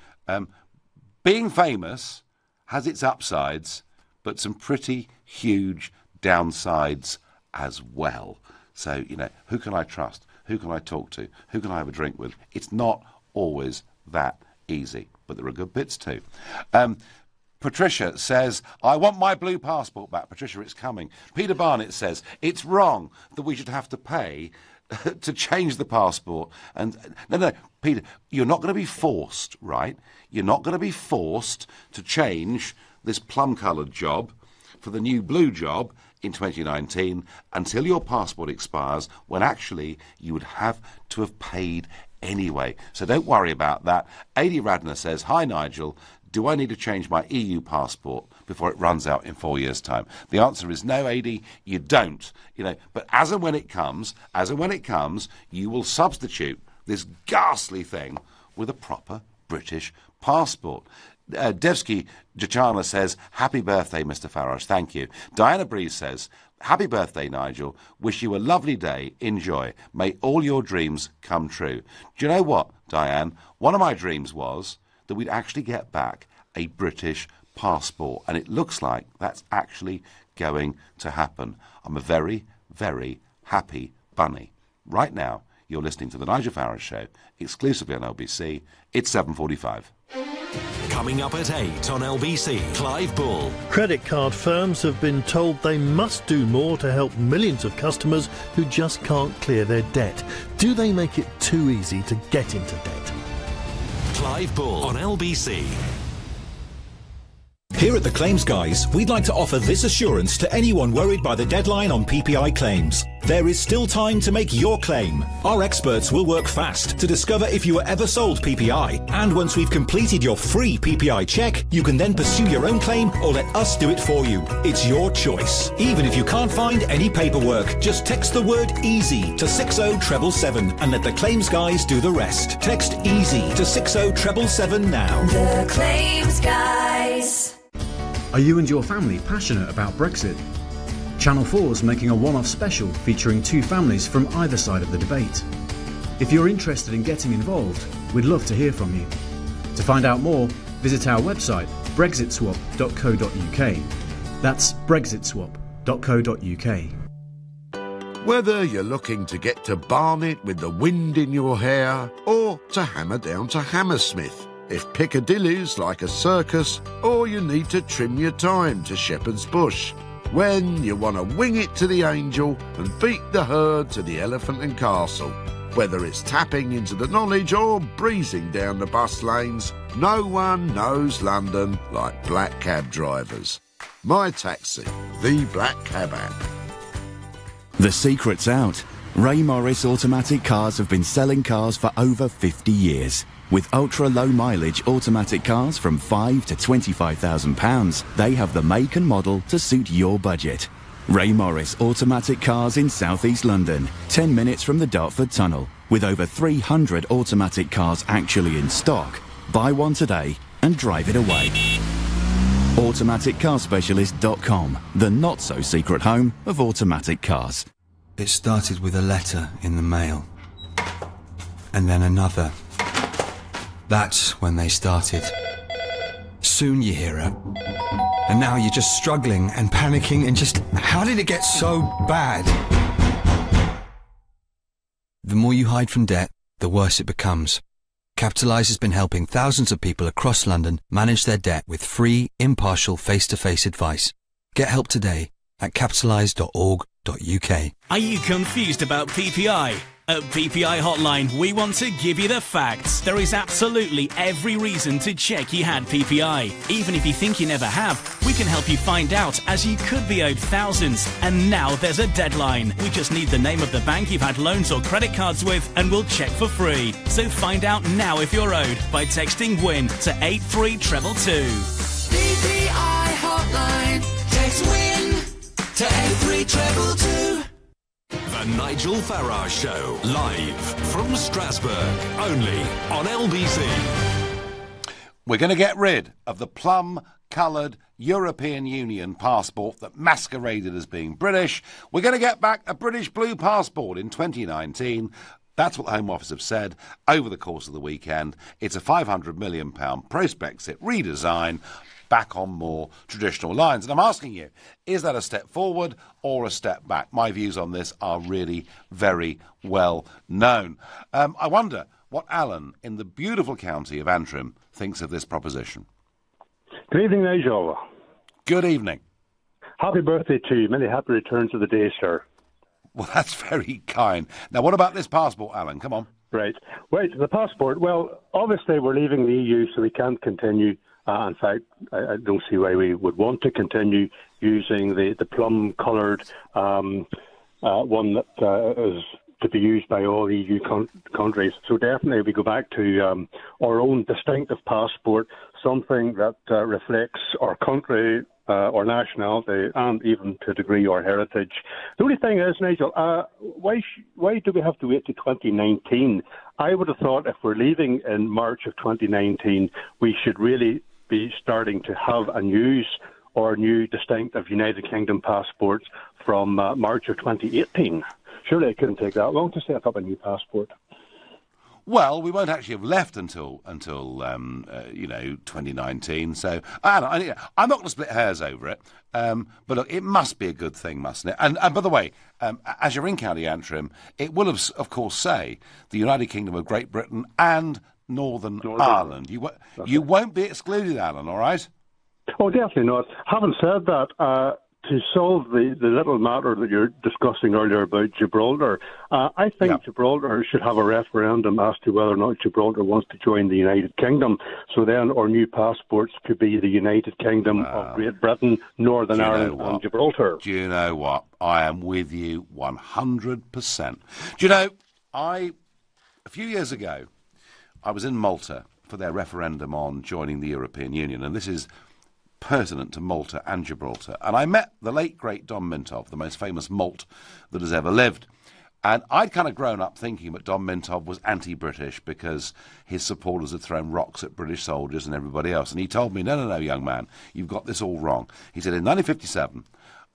being famous has its upsides, but some pretty huge downsides as well. So, who can I trust? Who can I talk to? Who can I have a drink with? It's not always that easy, but there are good bits too. Patricia says, I want my blue passport back. Patricia, it's coming. Peter Barnett says, it's wrong that we should have to pay to change the passport. And no, Peter, you're not going to be forced, right? You're not going to be forced to change this plum-coloured job for the new blue job in 2019 until your passport expires, when actually you would have to have paid anyway. So don't worry about that. Adi Radner says, hi Nigel, do I need to change my EU passport before it runs out in 4 years' time? The answer is no, Adi, you don't. But as and when it comes, you will substitute this ghastly thing with a proper British passport. Devsky Jachana says, happy birthday, Mr. Farage. Thank you. Diana Breeze says, happy birthday, Nigel. Wish you a lovely day. Enjoy. May all your dreams come true. Do you know what, Diane? One of my dreams was that we'd actually get back a British passport, and it looks like that's actually going to happen. I'm a very, very happy bunny. Right now, you're listening to The Nigel Farage Show, exclusively on LBC. It's 7:45. Coming up at 8 on LBC, Clive Bull. Credit card firms have been told they must do more to help millions of customers who just can't clear their debt. Do they make it too easy to get into debt? Clive Bull on LBC. Here at the Claims Guys, we'd like to offer this assurance to anyone worried by the deadline on PPI claims. There is still time to make your claim. Our experts will work fast to discover if you were ever sold PPI. And once we've completed your free PPI check, you can then pursue your own claim or let us do it for you. It's your choice. Even if you can't find any paperwork, just text the word EASY to 60777 and let the Claims Guys do the rest. Text EASY to 60777 now. The Claims Guys. Are you and your family passionate about Brexit? Channel 4's making a one-off special featuring two families from either side of the debate. If you're interested in getting involved, we'd love to hear from you. To find out more, visit our website brexitswap.co.uk. That's brexitswap.co.uk. Whether you're looking to get to Barnet with the wind in your hair or to Hammer down to Hammersmith, if Piccadilly's like a circus, or you need to trim your time to Shepherd's Bush. When you want to wing it to the Angel and beat the herd to the Elephant and Castle. Whether it's tapping into the knowledge or breezing down the bus lanes, no one knows London like black cab drivers. My Taxi, the black cab app. The secret's out. Ray Morris Automatic Cars have been selling cars for over 50 years. With ultra-low mileage automatic cars from £5,000 to £25,000, they have the make and model to suit your budget. Ray Morris Automatic Cars in South East London, 10 minutes from the Dartford Tunnel. With over 300 automatic cars actually in stock, buy one today and drive it away. AutomaticCarSpecialist.com, the not-so-secret home of automatic cars. It started with a letter in the mail. And then another. That's when they started. Soon you hear her. And now you're just struggling and panicking and just... How did it get so bad? The more you hide from debt, the worse it becomes. Capitalise has been helping thousands of people across London manage their debt with free, impartial, face-to-face advice. Get help today at capitalise.org.uk. Are you confused about PPI? At PPI Hotline, we want to give you the facts. There is absolutely every reason to check you had PPI. Even if you think you never have, we can help you find out, as you could be owed thousands. And now there's a deadline. We just need the name of the bank you've had loans or credit cards with, and we'll check for free. So find out now if you're owed by texting WIN to 83222. PPI Hotline. Text WIN to 83222. The Nigel Farage Show, live from Strasbourg, only on LBC. We're going to get rid of the plum-coloured European Union passport that masqueraded as being British. We're going to get back a British blue passport in 2019. That's what the Home Office have said over the course of the weekend. It's a £500 million post-Brexit redesign, back on more traditional lines. And I'm asking you, is that a step forward or a step back? My views on this are really very well known. I wonder what Alan in the beautiful county of Antrim thinks of this proposition. Good evening, Nigel. Good evening. Happy birthday to you. Many happy returns of the day, sir. Well, that's very kind. Now, what about this passport, Alan? Come on. Right. Wait, the passport. Well, obviously we're leaving the EU, so we can't continue. In fact, I don't see why we would want to continue using the plum-coloured one that is to be used by all EU countries. So definitely we go back to our own distinctive passport, something that reflects our country, our nationality, and even to a degree our heritage. The only thing is, Nigel, why do we have to wait to 2019? I would have thought if we're leaving in March of 2019, we should really be starting to have and use our new distinctive United Kingdom passports from March of 2018. Surely it couldn't take that long to set up a new passport. Well, we won't actually have left until 2019. So I'm not going to split hairs over it. But look, it must be a good thing, mustn't it? And by the way, as you're in County Antrim, it will of course say the United Kingdom of Great Britain and Northern Ireland. You won't be excluded, Alan. All right? Oh, definitely not. Having said that, to solve the little matter that you're discussing earlier about Gibraltar, I think Gibraltar should have a referendum as to whether or not Gibraltar wants to join the United Kingdom. So then our new passports could be the United Kingdom of Great Britain, Northern Ireland and Gibraltar. Do you know what? I am with you 100%. Do you know, a few years ago, I was in Malta for their referendum on joining the European Union, and this is pertinent to Malta and Gibraltar. And I met the late, great Don Mintov, the most famous malt that has ever lived. And I'd kind of grown up thinking that Don Mintov was anti-British because his supporters had thrown rocks at British soldiers and everybody else. And he told me, no, young man, you've got this all wrong. He said, in 1957,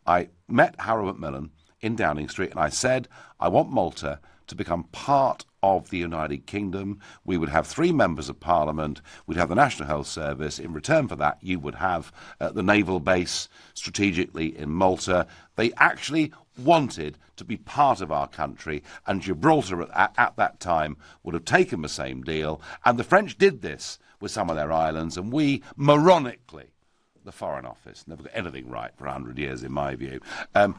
I met Harold Macmillan in Downing Street, and I said, I want Malta to become part of the United Kingdom. We would have 3 members of Parliament. We'd have the National Health Service. In return for that, you would have the naval base strategically in Malta. They actually wanted to be part of our country, and Gibraltar at that time would have taken the same deal. And the French did this with some of their islands, and we, moronically, the Foreign Office, never got anything right for 100 years in my view,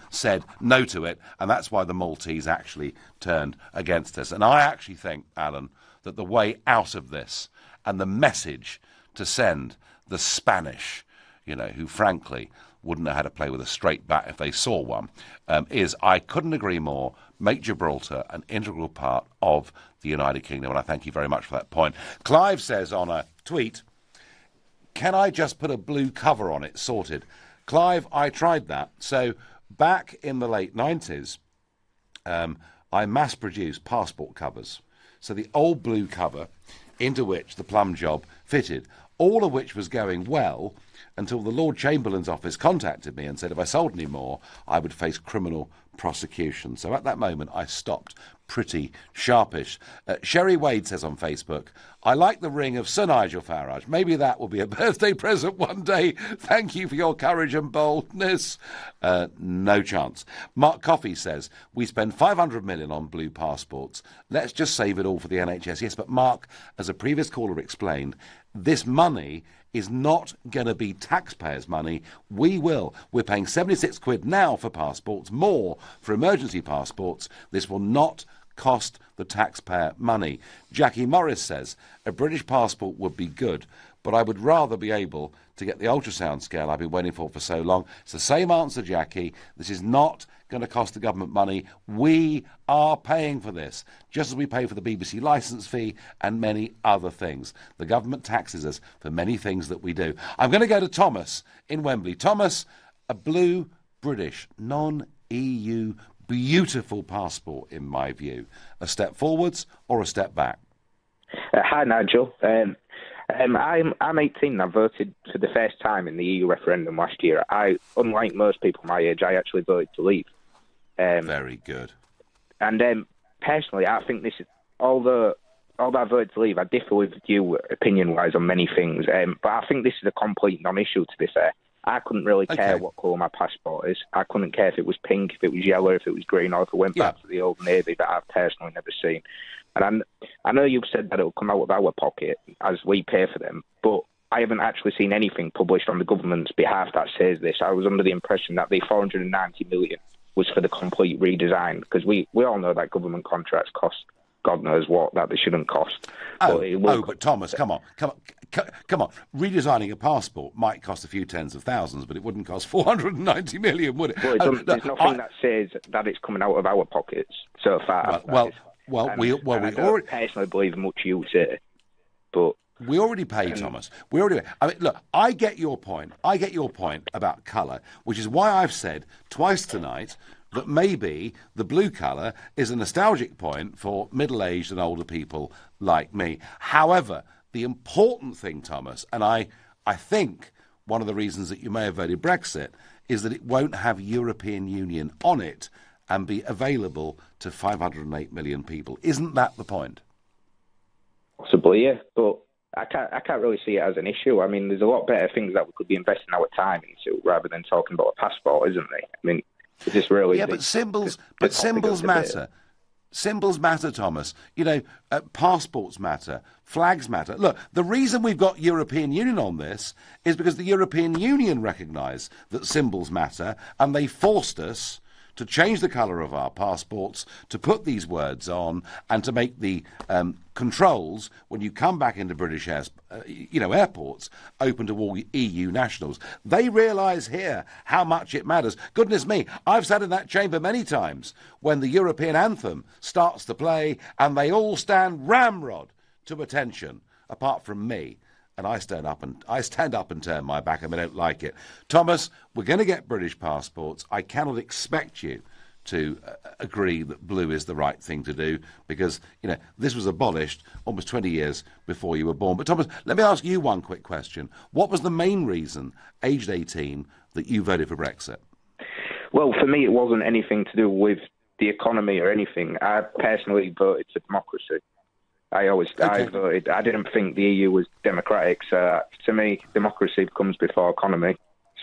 said no to it, and that's why the Maltese actually turned against us. And I actually think, Alan, that the way out of this and the message to send the Spanish, who frankly wouldn't know how to play with a straight bat if they saw one, is, I couldn't agree more, make Gibraltar an integral part of the United Kingdom, and I thank you very much for that point. Clive says on a tweet, can I just put a blue cover on it? Sorted. Clive, I tried that. So back in the late 90s, I mass-produced passport covers. So the old blue cover into which the plum job fitted, all of which was going well until the Lord Chamberlain's office contacted me and said if I sold any more, I would face criminal prosecution. So at that moment, I stopped pretty sharpish. Sherry Wade says on Facebook, I like the ring of Sir Nigel Farage. Maybe that will be a birthday present one day. Thank you for your courage and boldness. No chance. Mark Coffey says, we spend 500 million on blue passports. Let's just save it all for the NHS. Yes, but Mark, as a previous caller explained, this money is not going to be taxpayers' money. We're paying 76 quid now for passports, more for emergency passports. This will not cost the taxpayer money. Jackie Morris says, a British passport would be good, but I would rather be able to get the ultrasound scale I've been waiting for so long. It's the same answer, Jackie. This is not going to cost the government money. We are paying for this, just as we pay for the BBC licence fee and many other things. The government taxes us for many things that we do. I'm going to go to Thomas in Wembley. Thomas, a blue British non-EU beautiful passport, in my view. A step forwards or a step back? Hi, Nigel. I'm 18 and I voted for the first time in the EU referendum last year. Unlike most people my age, I actually voted to leave. Very good. And personally, I think this is, although I voted to leave, I differ with you opinion-wise on many things, but I think this is a complete non-issue, to be fair. I couldn't really care what colour my passport is. I couldn't care if it was pink, if it was yellow, if it was green, or if it went back to the old navy that I've personally never seen. And I know you've said that it will come out of our pocket as we pay for them, but I haven't actually seen anything published on the government's behalf that says this. I was under the impression that the 490 million was for the complete redesign, because we all know that government contracts cost God knows what, that they shouldn't cost. But Thomas, come on. Redesigning a passport might cost a few tens of thousands, but it wouldn't cost 490 million, would it? Well, there's nothing that says that it's coming out of our pockets so far. We don't personally believe much you say, but we already pay, Thomas. We already pay. I mean, look, I get your point. I get your point about colour, which is why I've said twice tonight that maybe the blue colour is a nostalgic point for middle-aged and older people like me. However, the important thing, Thomas, and I think one of the reasons that you may have voted Brexit is that it won't have European Union on it and be available to 508 million people. Isn't that the point? Possibly, yeah, but I can't really see it as an issue. I mean, there's a lot better things that we could be investing our time into rather than talking about a passport, isn't there? I mean, is this really... Yeah, but symbols matter. Symbols matter, Thomas. Passports matter. Flags matter. Look, the reason we've got European Union on this is because the European Union recognise that symbols matter, and they forced us to change the colour of our passports, to put these words on, and to make the controls, when you come back into British airports, open to all EU nationals. They realise here how much it matters. Goodness me, I've sat in that chamber many times when the European anthem starts to play and they all stand ramrod to attention, apart from me. And I stand up and turn my back, and I don't like it. Thomas, we're going to get British passports. I cannot expect you to agree that blue is the right thing to do, because this was abolished almost 20 years before you were born. But Thomas, let me ask you one quick question. What was the main reason, aged 18, that you voted for Brexit? Well, for me, it wasn't anything to do with the economy or anything. I personally voted for democracy. I voted. I didn't think the EU was democratic, so to me, democracy comes before economy.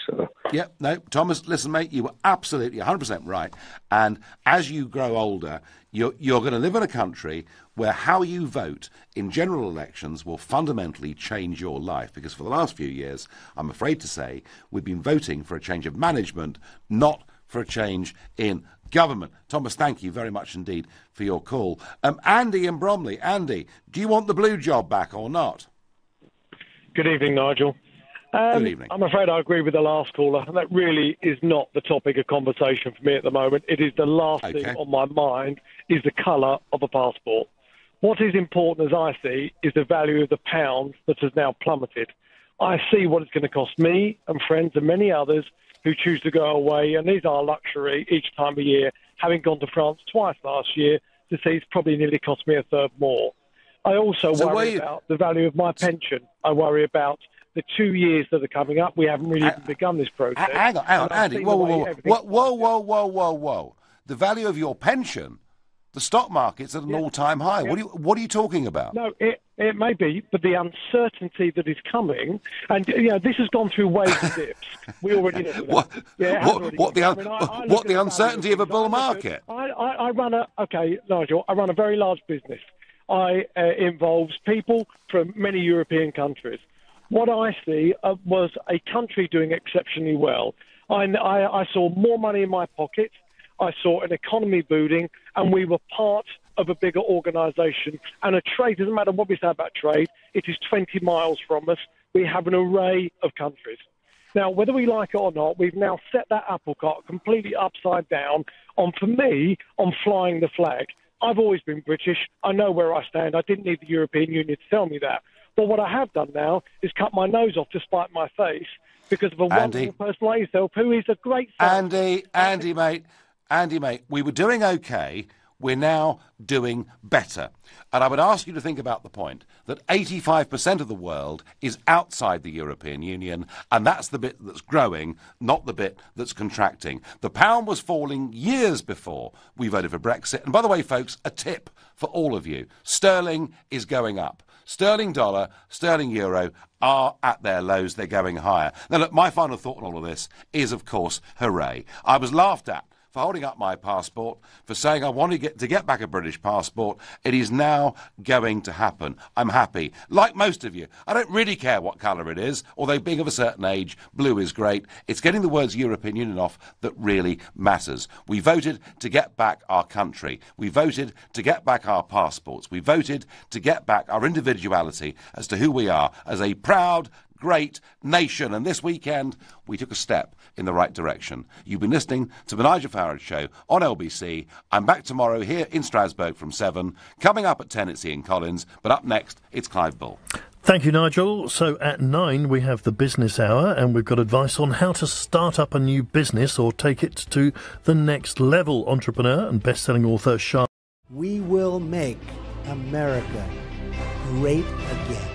So. Yeah, no, Thomas, listen, mate, you were absolutely 100% right. And as you grow older, you're going to live in a country where how you vote in general elections will fundamentally change your life. Because for the last few years, I'm afraid to say, we've been voting for a change of management, not for a change in government. Thomas, thank you very much indeed for your call. Andy in Bromley. Andy, do you want the blue job back or not? Good evening, Nigel. Good evening. I'm afraid I agree with the last caller. That really is not the topic of conversation for me at the moment. It is the last thing on my mind is the colour of a passport. What is important, as I see, is the value of the pound that has now plummeted. I see what it's going to cost me and friends and many others who choose to go away, and these are luxury each time of year. Having gone to France twice last year, to see it's probably nearly cost me a third more. I also worry about the value of my pension. I worry about the 2 years that are coming up. We haven't really even begun this process. Hang on, Andy. Whoa. The value of your pension, the stock market's at an all-time high. Yeah. What are you talking about? No, it may be, but the uncertainty that is coming, and this has gone through waves and dips. We already know that. What the uncertainty of a bull market? Nigel, I run a very large business. I involves people from many European countries. What I see was a country doing exceptionally well. I saw more money in my pocket. I saw an economy booming, and we were part of a bigger organisation. And a trade, doesn't matter what we say about trade, it is 20 miles from us. We have an array of countries. Now, whether we like it or not, we've now set that apple cart completely upside down on flying the flag. I've always been British. I know where I stand. I didn't need the European Union to tell me that. But what I have done now is cut my nose off to spite my face because of a wonderful person like yourself who is a great fan. Andy, mate, we were doing okay. We're now doing better. And I would ask you to think about the point that 85% of the world is outside the European Union, and that's the bit that's growing, not the bit that's contracting. The pound was falling years before we voted for Brexit. And by the way, folks, a tip for all of you. Sterling is going up. Sterling dollar, sterling euro are at their lows. They're going higher. Now, look, my final thought on all of this is, of course, hooray. I was laughed at for holding up my passport, for saying I wanted to get back a British passport. It is now going to happen. I'm happy. Like most of you, I don't really care what colour it is, although being of a certain age, blue is great. It's getting the words European Union off that really matters. We voted to get back our country. We voted to get back our passports. We voted to get back our individuality as to who we are as a proud, great nation. And this weekend, we took a step in the right direction. You've been listening to the Nigel Farage Show on LBC. I'm back tomorrow here in Strasbourg from 7. Coming up at 10, it's Ian Collins. But up next, it's Clive Bull. Thank you, Nigel. So at 9, we have the business hour, and we've got advice on how to start up a new business or take it to the next level. Entrepreneur and best-selling author Sean. We will make America great again.